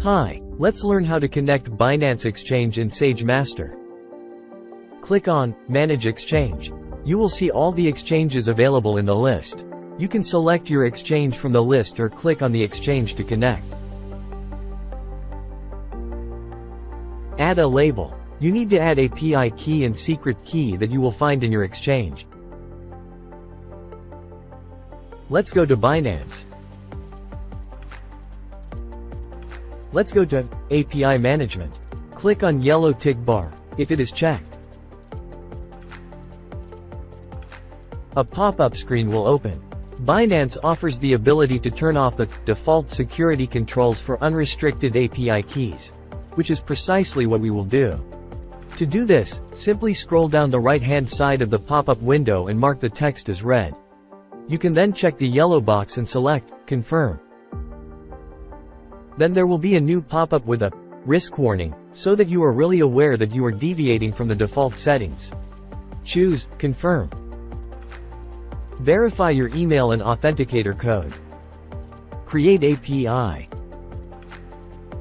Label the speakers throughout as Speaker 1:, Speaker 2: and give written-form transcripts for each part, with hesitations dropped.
Speaker 1: Hi, let's learn how to connect Binance Exchange in SageMaster. Click on Manage Exchange. You will see all the exchanges available in the list. You can select your exchange from the list or click on the exchange to connect. Add a label. You need to add API key and secret key that you will find in your exchange. Let's go to Binance. Let's go to API Management. Click on yellow tick bar, if it is checked. A pop-up screen will open. Binance offers the ability to turn off the default security controls for unrestricted API keys, which is precisely what we will do. To do this, simply scroll down the right-hand side of the pop-up window and mark the text as read. You can then check the yellow box and select Confirm. Then there will be a new pop-up with a risk warning, so that you are really aware that you are deviating from the default settings. Choose Confirm. Verify your email and authenticator code. Create API.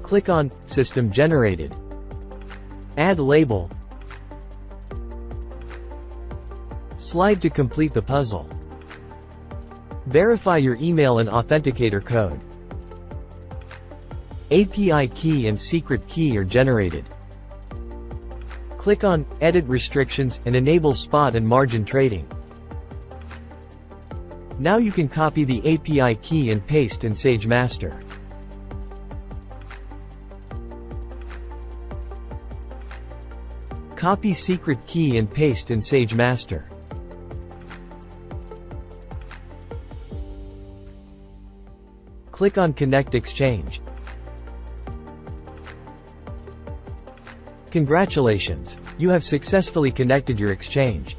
Speaker 1: Click on System Generated. Add label. Slide to complete the puzzle. Verify your email and authenticator code. API key and secret key are generated. Click on Edit Restrictions and enable spot and margin trading. Now you can copy the API key and paste in SageMaster. Copy secret key and paste in SageMaster. Click on Connect Exchange. Congratulations! You have successfully connected your exchange.